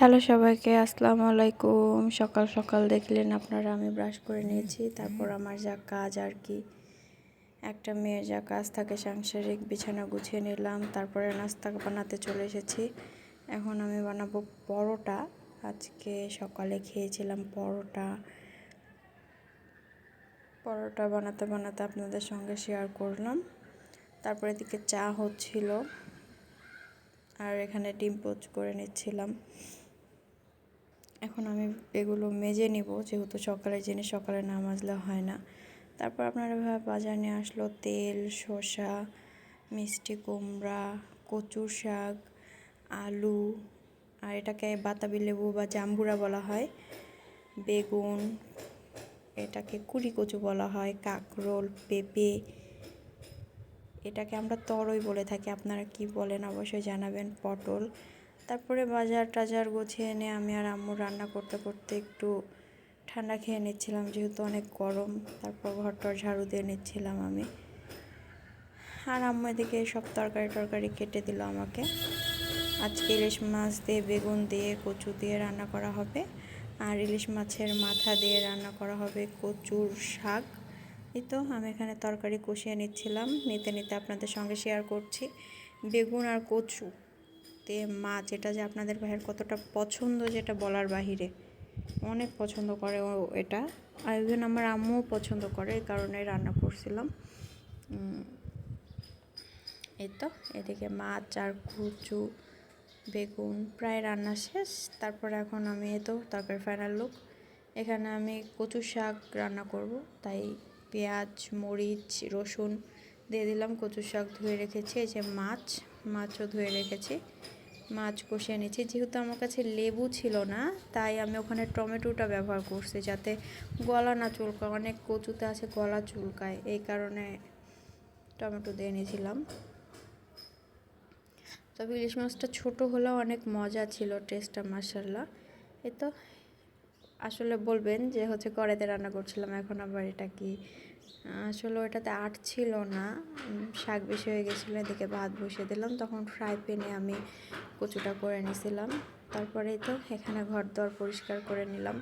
Hello সবাইকে, আসসালামু আলাইকুম। সকাল সকাল দেখলেন আপনারা আমি ব্রাশ করে নিয়েছি। তারপর আমার যা কাজ আর কি, একটা মেয়ের যা কাজ থাকে সাংসারিক, বিছানা গুছিয়ে নিলাম। তারপরে নাস্তা বানাতে চলে এসেছি। এখন আমি বানাবো পরোটা। আজকে সকালে খেয়েছিলাম পরোটা বানাতে বানাতে আপনাদের সঙ্গে শেয়ার করলাম। তারপরে এদিকে চা হচ্ছিল, আর এখানে ডিম পোচ করে নিচ্ছিলাম। এখন আমি এগুলো মেজে নিব, যেহেতু সকালের জিনিস সকালে না মাজলে হয় না। তারপর আপনারা বাজার নিয়ে আসলো তেল, শসা, মিষ্টি কুমড়া, কচু শাক, আলু, আর এটাকে বাতাবি লেবু বা জাম্বুরা বলা হয়, বেগুন, এটাকে কুড়ি কচু বলা হয়, কাঁকরোল, পেঁপে, এটাকে আমরা তরই বলে থাকি, আপনারা কি বলেন অবশ্যই জানাবেন, পটল। তারপরে বাজার টাজার গুছিয়ে এনে আমি আর আম্মু রান্না করতে করতে একটু ঠান্ডা খেয়ে নিচ্ছিলাম, যেহেতু অনেক গরম। তারপর ঘরটর ঝাড়ু দিয়ে নিচ্ছিলাম আমি, আর আম্মু এদিকে সব তরকারি কেটে দিল আমাকে। আজকে ইলিশ মাছ দিয়ে, বেগুন দিয়ে, কচু দিয়ে রান্না করা হবে, আর ইলিশ মাছের মাথা দিয়ে রান্না করা হবে কচুর শাক। এই তো আমি এখানে তরকারি কষিয়ে নিচ্ছিলাম, নিতে নিতে আপনাদের সঙ্গে শেয়ার করছি। বেগুন আর কচু দিয়ে মাছ, এটা যে আপনাদের ভাইয়ের কতটা পছন্দ, যেটা বলার বাহিরে। অনেক পছন্দ করে ও এটা, আর ইভেন আমার আম্মুও পছন্দ করে, এই কারণে রান্না করছিলাম। এই তো এদিকে মাছ আর কচু, বেগুন প্রায় রান্না শেষ। তারপরে এখন আমি তো তরকারি ফাইনাল লুক, এখানে আমি কচু শাক রান্না করব, তাই পেঁয়াজ, মরিচ, রসুন দিয়ে দিলাম। কচু শাক ধুয়ে রেখেছি, এই যে মাছও ধুয়ে রেখেছি, মাছ কষিয়ে নিচ্ছি। যেহেতু আমার কাছে লেবু ছিল না, তাই আমি ওখানে টমেটোটা ব্যবহার করছি, যাতে গলা না চুলকায়। অনেক কচুতে আছে গলা চুলকায়, এই কারণে টমেটো দিয়ে নিয়েছিলাম। তবে ইলিশ মাছটা ছোটো হলেও অনেক মজা ছিল, টেস্টটা মাশাআল্লাহ। এই তো আসলে বলবেন যে কড়াইতে রান্না করছিলাম, এখন আবার এটা কি, আসলে ওটাতে আট ছিল না, শাক বেশি হয়ে গেছিলো। এদিকে ভাত বসিয়ে দিলাম, তখন ফ্রাই প্যানে আমি কচুটা করে নিয়েছিলাম। তারপরেই তো এখানে ঘর দর পরিষ্কার করে নিলাম।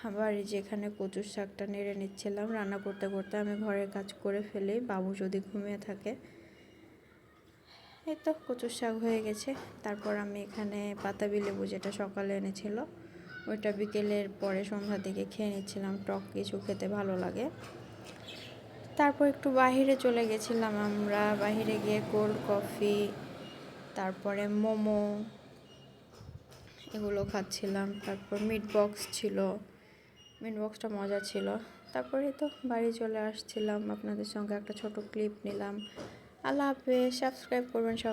আবার যেখানে কচুর শাকটা নেড়ে নিচ্ছিলাম, রান্না করতে করতে আমি ঘরের কাজ করে ফেলি, বাবু যদি ঘুমিয়ে থাকে। এই তো কচুর শাক হয়ে গেছে। তারপর আমি এখানে বাতাবি লেবু, যেটা সকালে এনেছিল, ওইটা বিকেলের পরে সন্ধ্যার দিকে খেয়ে নিচ্ছিলাম। টক কিছু খেতে ভালো লাগে। তারপর একটু বাহিরে চলে গেছিলাম আমরা, বাহিরে গিয়ে কোল্ড কফি, তারপরে মোমো, এগুলো খাচ্ছিলাম। তারপর মিট বক্সটা মজা ছিল। তারপরে তো বাড়ি চলে আসছিলাম, আপনাদের সঙ্গে একটা ছোট ক্লিপ নিলাম। আল্লাহ হাফেজ, সাবস্ক্রাইব করবেন সব।